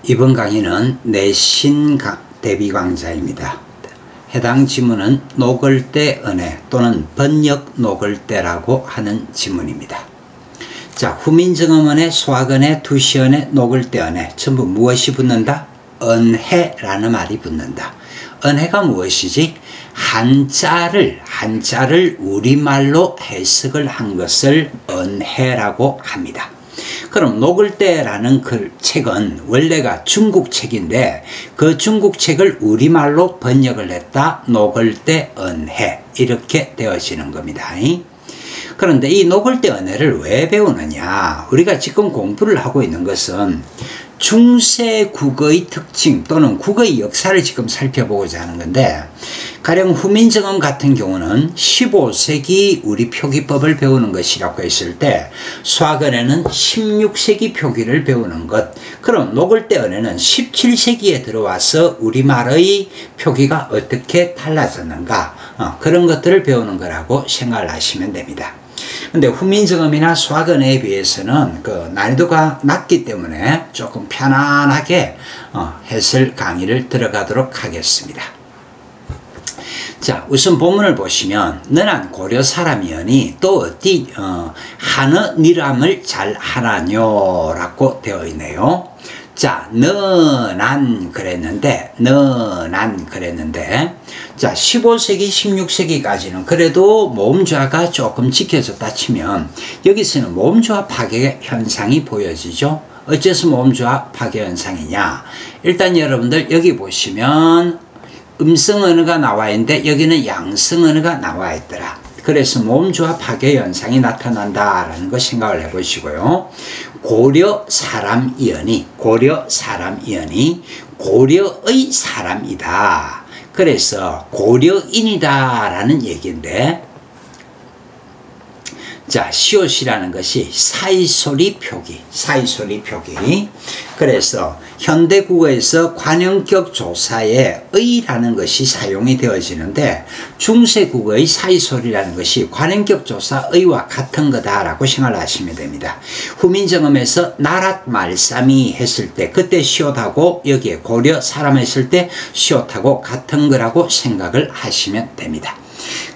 이번 강의는 내신 대비 강좌입니다. 해당 지문은 녹을 때 은혜 또는 번역 녹을 때라고 하는 지문입니다. 자, 후민정음은혜, 소학은혜, 두시은혜, 녹을 때 은혜 전부 무엇이 붙는다? 은혜라는 말이 붙는다. 은혜가 무엇이지? 한자를 우리말로 해석을 한 것을 은혜라고 합니다. 그럼 녹을 때라는 그 책은 원래가 중국 책인데 그 중국 책을 우리말로 번역을 했다. 녹을 때 은혜 이렇게 되어지는 겁니다. 그런데 이 녹을 때 은혜를 왜 배우느냐? 우리가 지금 공부를 하고 있는 것은 중세 국어의 특징 또는 국어의 역사를 지금 살펴보고자 하는 건데, 가령 후민정음 같은 경우는 15세기 우리 표기법을 배우는 것이라고 했을 때 수학은혜는 16세기 표기를 배우는 것, 그럼 녹을 때 은혜는 17세기에 들어와서 우리말의 표기가 어떻게 달라졌는가, 그런 것들을 배우는 거라고 생각을 하시면 됩니다. 근데 후민정음이나 수학은혜에 비해서는 그 난이도가 낮기 때문에 조금 편안하게 해설 강의를 들어가도록 하겠습니다. 자, 우선 본문을 보시면 너난 고려 사람이여니 또 어디 하느니람을 잘 하나뇨 라고 되어 있네요. 자, 너난 그랬는데 자, 15세기 16세기까지는 그래도 모음조화가 조금 지켜졌다 치면 여기서는 모음조화 파괴 현상이 보여지죠. 어째서 모음조화 파괴 현상이냐? 일단 여러분들 여기 보시면 음성 언어가 나와 있는데 여기는 양성 언어가 나와 있더라. 그래서 모음조화 파괴 현상이 나타난다라는 거 생각을 해보시고요. 고려 사람이여니 고려의 사람이다. 그래서 고려인이다 라는 얘기인데, 자, 시옷이라는 것이 사이소리 표기. 그래서 현대국어에서 관형격 조사에 의라는 것이 사용이 되어지는데 중세국어의 사이소리라는 것이 관형격 조사 의와 같은 거다라고 생각을 하시면 됩니다. 후민정음에서 나랏 말싸미 했을 때 그때 시옷하고 여기에 고려 사람 했을 때 시옷하고 같은 거라고 생각을 하시면 됩니다.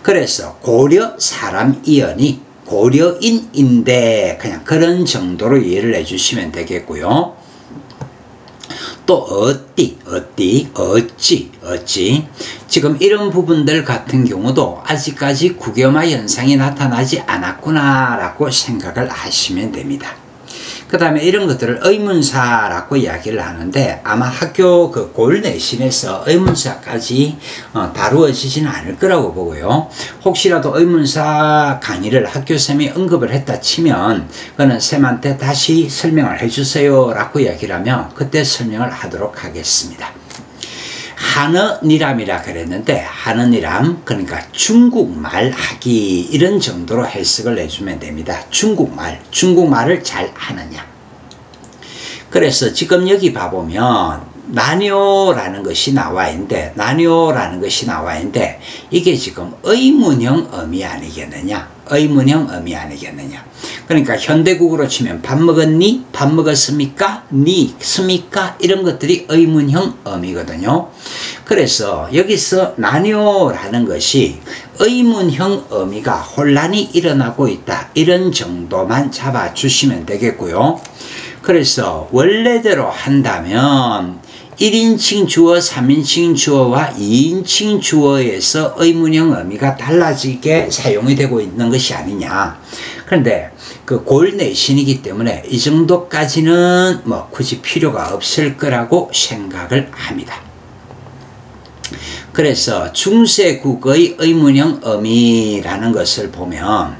그래서 고려 사람이여니 고려인인데 그냥 그런 정도로 이해를 해주시면 되겠고요. 또 어찌 지금 이런 부분들 같은 경우도 아직까지 국염화 현상이 나타나지 않았구나 라고 생각을 하시면 됩니다. 그 다음에 이런 것들을 의문사라고 이야기를 하는데 아마 학교 그 고일 내신에서 의문사까지 다루어지지는 않을 거라고 보고요. 혹시라도 의문사 강의를 학교쌤이 언급을 했다 치면 그는 쌤한테 다시 설명을 해주세요 라고 이야기를 하면 그때 설명을 하도록 하겠습니다. 하느니람이라 그랬는데 하느니람 그러니까 중국말 하기 이런 정도로 해석을 해주면 됩니다. 중국말을 잘 하느냐. 그래서 지금 여기 봐보면 나뇨라는 것이 나와 있는데 이게 지금 의문형 어미 아니겠느냐. 그러니까 현대국어로 치면 밥 먹었니? 밥 먹었습니까? 습니까? 이런 것들이 의문형 어미거든요. 그래서 여기서 나뇨라는 것이 의문형 어미가 혼란이 일어나고 있다. 이런 정도만 잡아주시면 되겠고요. 그래서 원래대로 한다면 1인칭 주어, 3인칭 주어와 2인칭 주어에서 의문형 어미가 달라지게 사용이 되고 있는 것이 아니냐. 그런데 그 고일 내신이기 때문에 이 정도까지는 뭐 굳이 필요가 없을 거라고 생각을 합니다. 그래서 중세국어의 의문형 어미라는 것을 보면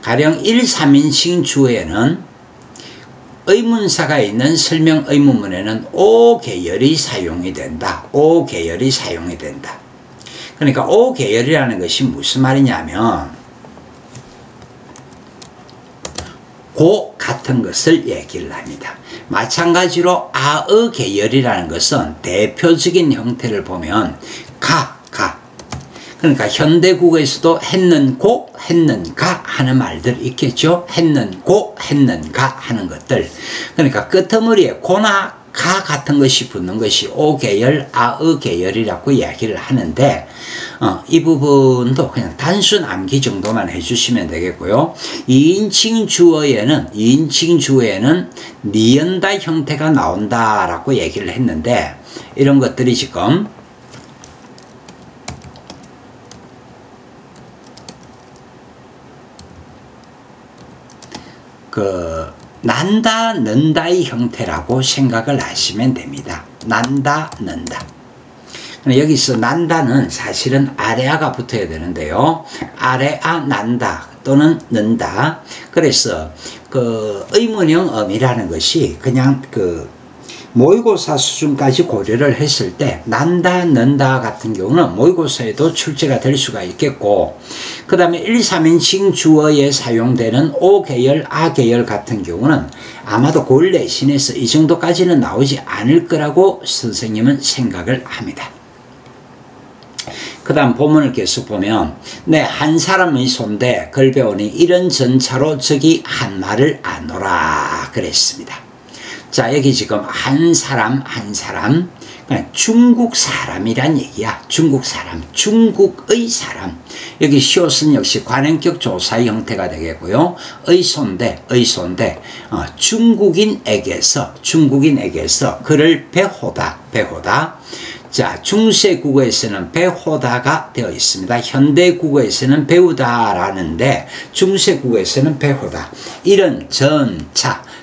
가령 1, 3인칭 주어에는 의문사가 있는 설명 의문문에는 오 계열이 사용이 된다. 그러니까 오 계열이라는 것이 무슨 말이냐면 고 같은 것을 얘기를 합니다. 마찬가지로 아의 계열이라는 것은 대표적인 형태를 보면 가 그러니까 현대국어에서도 했는고 했는가 하는 말들 있겠죠. 했는고 했는가 하는 것들. 그러니까 끄트머리에 고나 가 같은 것이 붙는 것이 오 계열, 아의 계열이라고 이야기를 하는데 이 부분도 그냥 단순 암기 정도만 해주시면 되겠고요. 2인칭 주어에는 니은다 형태가 나온다라고 얘기를 했는데 이런 것들이 지금 난다, 는다의 형태라고 생각을 하시면 됩니다. 난다, 는다. 여기서 난다는 사실은 아래아가 붙어야 되는데요. 아래아 난다 또는 는다. 그래서 의문형 어미라는 것이 그냥 모의고사 수준까지 고려를 했을 때 난다, 는다 같은 경우는 모의고사에도 출제가 될 수가 있겠고 그 다음에 1, 3인칭 주어에 사용되는 오 계열, 아 계열 같은 경우는 아마도 골 내신에서 이 정도까지는 나오지 않을 거라고 선생님은 생각을 합니다. 그 다음 본문을 계속 보면 한 사람의 손대 글 배우니 이런 전차로 저기 한 말을 아노라 그랬습니다. 자, 여기 지금 한 사람 그냥 중국 사람이란 얘기야. 중국 사람, 중국의 사람. 여기 시옷은 역시 관행격 조사의 형태가 되겠고요. 의손대 중국인에게서 그를 배호다. 자, 중세 국어에서는 배호다가 되어 있습니다. 현대 국어에서는 배우다라는데 중세 국어에서는 배호다. 이런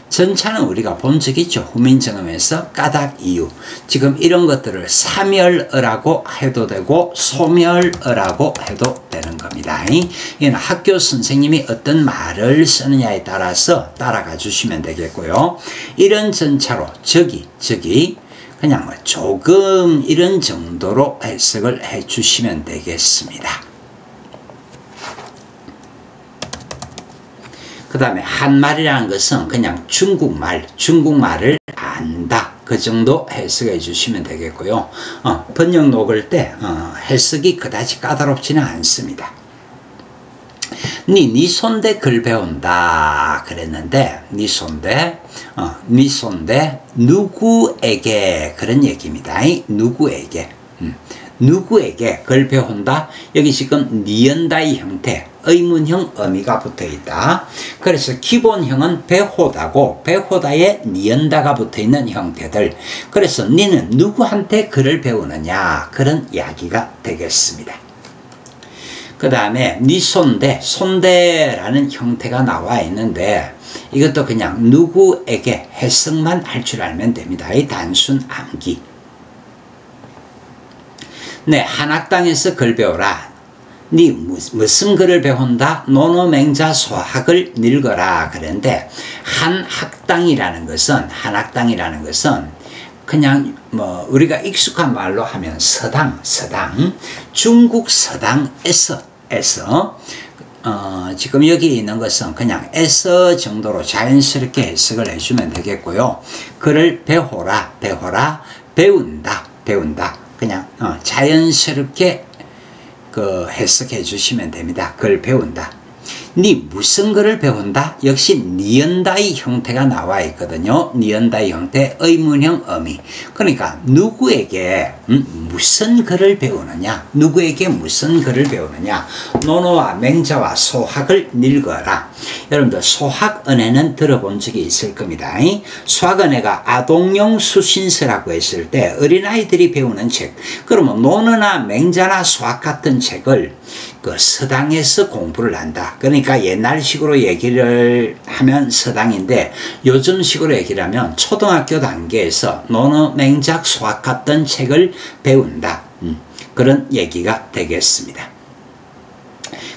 전차는 우리가 본 적이 있죠. 후민정음에서 까닭 이유. 지금 이런 것들을 사멸어라고 해도 되고 소멸어라고 해도 되는 겁니다. 이건 학교 선생님이 어떤 말을 쓰느냐에 따라서 따라가 주시면 되겠고요. 이런 전차로 저기 그냥 조금 이런 정도로 해석을 해 주시면 되겠습니다. 그 다음에 한말이라는 것은 그냥 중국말을 안다. 그 정도 해석해 주시면 되겠고요. 번역 녹을 때 해석이 그다지 까다롭지는 않습니다. 네 손대 글 배운다 그랬는데 네 손대 누구에게 그런 얘기입니다. 누구에게 글 배운다. 여기 지금 니은다의 형태 의문형 어미가 붙어 있다. 그래서 기본형은 배호다고 배호다에 니은다가 붙어 있는 형태들. 그래서 니는 누구한테 글을 배우느냐 그런 이야기가 되겠습니다. 그 다음에 니 손대라는 형태가 나와 있는데 이것도 그냥 누구에게 해석만 할 줄 알면 됩니다. 이 단순 암기. 한학당에서 글 배워라. 니 무슨 글을 배운다? 노노맹자 소학을 늙어라. 그런데 한학당이라는 것은 그냥 우리가 익숙한 말로 하면 서당 중국 서당에서 지금 여기 있는 것은 그냥 에서 정도로 자연스럽게 해석을 해주면 되겠고요. 글을 배워라 배운다 그냥 자연스럽게 해석해 주시면 됩니다. 글 배운다. 니 무슨 글을 배운다? 역시 니은다의 형태가 나와 있거든요. 니은다의 형태 의문형 어미. 그러니까 누구에게 무슨 글을 배우느냐? 누구에게 무슨 글을 배우느냐? 노노와 맹자와 소학을 늙어라. 여러분들 소학은혜는 들어본 적이 있을 겁니다. 소학은혜가 아동용 수신서라고 했을 때 어린아이들이 배우는 책. 그러면 노노나 맹자나 소학 같은 책을 서당에서 공부를 한다. 그러니까 옛날식으로 얘기를 하면 서당인데 요즘식으로 얘기를 하면 초등학교 단계에서 논어, 맹작, 소학 같은 책을 배운다. 그런 얘기가 되겠습니다.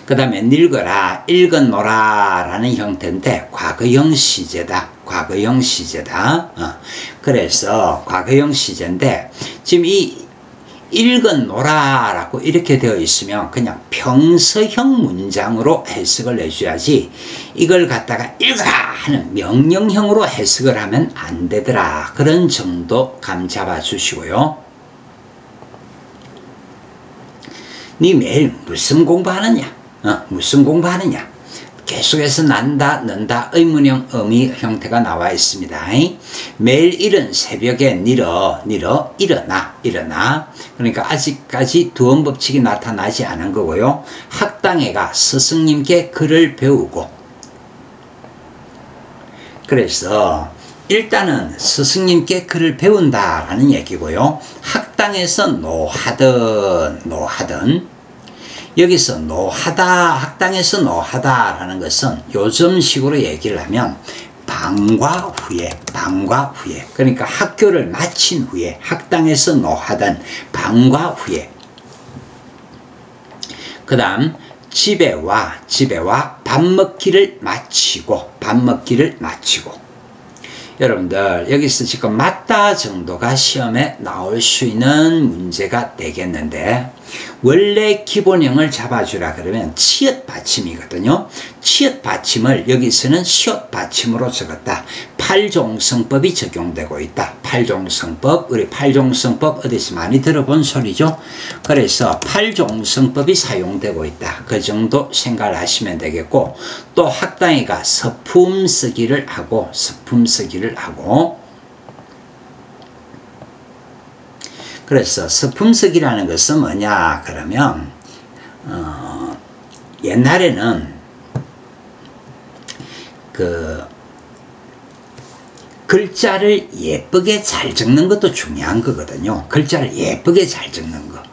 그 다음에 늙어라, 읽어노라 라는 형태인데 과거형 시제다. 그래서 과거형 시제인데 지금 이 읽어노라 라고 이렇게 되어 있으면 그냥 평서형 문장으로 해석을 해줘야지 이걸 갖다가 읽어라 하는 명령형으로 해석을 하면 안 되더라. 그런 정도 감 잡아 주시고요. 니 매일 무슨 공부하느냐? 계속해서 난다, 는다, 의문형 어미 형태가 나와 있습니다. 매일 이른 새벽에 일어나. 그러니까 아직까지 두언법칙이 나타나지 않은 거고요. 학당에가 스승님께 글을 배우고, 그래서 일단은 스승님께 글을 배운다라는 얘기고요. 학당에서 노하든 여기서 학당에서 노하다라는 것은 요즘식으로 얘기를 하면 방과 후에, 그러니까 학교를 마친 후에, 학당에서 노하던 방과 후에, 그 다음 집에 와 밥 먹기를 마치고, 여러분들 여기서 지금 맞다 정도가 시험에 나올 수 있는 문제가 되겠는데, 원래 기본형을 잡아주라 그러면 치읓 받침이거든요. 치읓 받침을 여기서는 시옷 받침으로 적었다. 팔종성법이 적용되고 있다. 팔종성법, 우리 팔종성법 어디서 많이 들어본 소리죠. 그래서 팔종성법이 사용되고 있다. 그 정도 생각을 하시면 되겠고, 또 학당이가 서품 쓰기를 하고, 그래서 서품쓰기라는 것은 뭐냐 그러면 옛날에는 그 글자를 예쁘게 잘 적는 것도 중요한 거거든요. 글자를 예쁘게 잘 적는 거.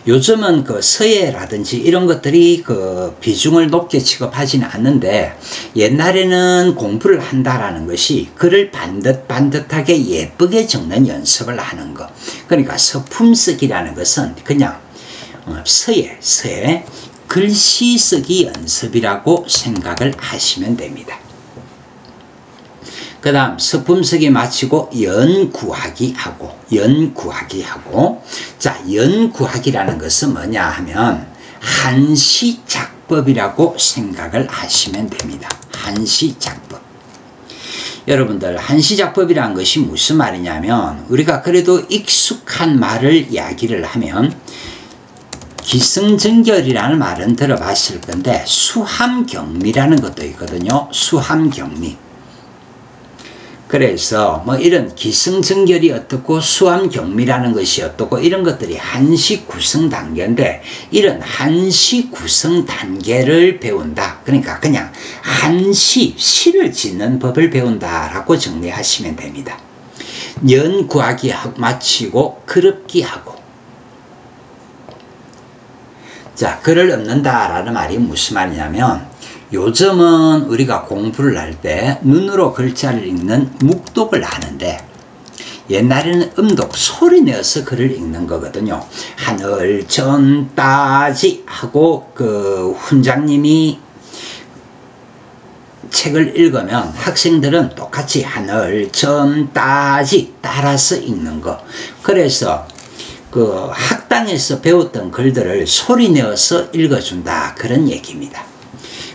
요즘은 그 서예라든지 이런 것들이 그 비중을 높게 취급하지는 않는데, 옛날에는 공부를 한다라는 것이 글을 반듯하게 예쁘게 적는 연습을 하는 거. 그러니까 서품쓰기라는 것은 그냥 서예, 글씨 쓰기 연습이라고 생각을 하시면 됩니다. 그 다음 서품쓰기 마치고 연구하기 하고, 자, 연구하기라는 것은 뭐냐 하면 한시작법이라고 생각을 하시면 됩니다. 한시작법. 여러분들, 한시작법이라는 것이 무슨 말이냐면, 우리가 그래도 익숙한 말을 이야기를 하면 기승전결이라는 말은 들어봤을 건데, 수함경미라는 것도 있거든요. 수함경미. 그래서 뭐 이런 기승전결이 어떻고 수함경미라는 것이 어떻고 이런 것들이 한시 구성 단계인데, 이런 한시 구성 단계를 배운다. 그러니까 그냥 시를 짓는 법을 배운다라고 정리하시면 됩니다. 연구하기 마치고 그럽기 하고. 자, 글을 읊는다라는 말이 무슨 말이냐면, 요즘은 우리가 공부를 할 때 눈으로 글자를 읽는 묵독을 하는데, 옛날에는 음독, 소리 내어서 글을 읽는 거거든요. 하늘 전 따지 하고 그 훈장님이 책을 읽으면 학생들은 똑같이 하늘 전 따지 따라서 읽는 거. 그래서 그 학당에서 배웠던 글들을 소리 내어서 읽어준다, 그런 얘기입니다.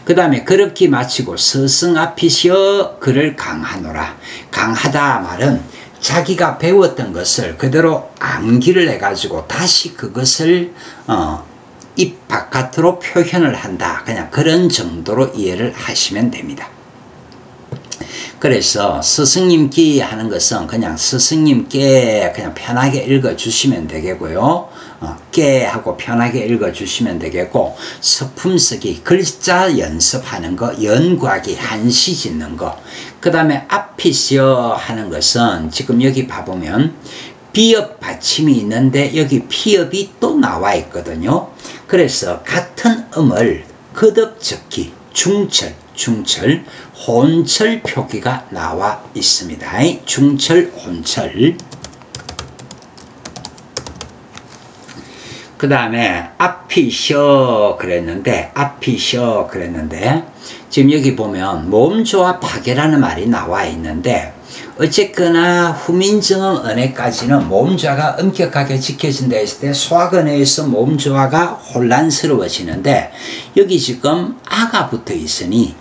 그 다음에 그렇게 마치고 스승 앞이시여 글을 강하노라. 강하다 말은 자기가 배웠던 것을 그대로 암기를 해가지고 다시 그것을 입 바깥으로 표현을 한다. 그냥 그런 정도로 이해를 하시면 됩니다. 그래서 스승님께 하는 것은 그냥 스승님께 그냥 편하게 읽어주시면 되겠고요. 깨 하고 편하게 읽어주시면 되겠고, 서품쓰기, 글자 연습하는 거, 연구하기, 한시 짓는 거. 그 다음에 앞이시여 하는 것은 지금 여기 봐보면 비읍 받침이 있는데 여기 피읍이 또 나와 있거든요. 그래서 같은 음을 거듭 적기, 중철, 혼철 표기가 나와 있습니다. 중철, 혼철. 그 다음에 앞이셔 그랬는데, 지금 여기 보면 몸조합하게라는 말이 나와 있는데, 어쨌거나 후민정음 언해까지는 몸조화가 엄격하게 지켜진다 했을 때 소학언해에서 몸조화가 혼란스러워지는데, 여기 지금 아가 붙어 있으니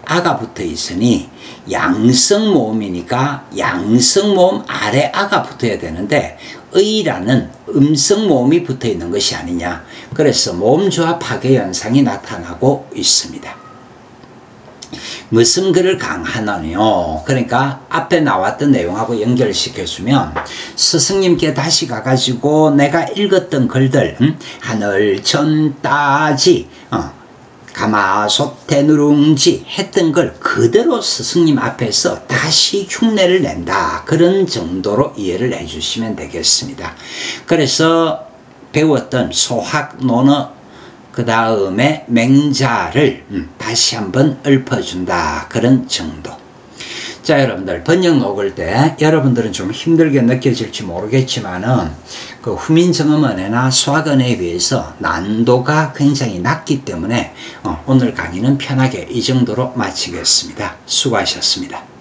양성모음이니까 양성모음 아래 아가 붙어야 되는데, 의라는 음성모음이 붙어 있는 것이 아니냐. 그래서 몸조화 파괴 현상이 나타나고 있습니다. 무슨 글을 강하느뇨? 그러니까 앞에 나왔던 내용하고 연결시켜주면 스승님께 다시 가가지고 내가 읽었던 글들, 하늘 천 따지, 가마솥에 누룽지 했던 걸 그대로 스승님 앞에서 다시 흉내를 낸다. 그런 정도로 이해를 해주시면 되겠습니다. 그래서 배웠던 소학, 논어, 그 다음에 맹자를 다시 한번 읊어준다. 그런 정도. 자, 여러분들 번역 녹을 때 여러분들은 좀 힘들게 느껴질지 모르겠지만은 그 후민정음언해나 수학언해에 비해서 난도가 굉장히 낮기 때문에 오늘 강의는 편하게 이 정도로 마치겠습니다. 수고하셨습니다.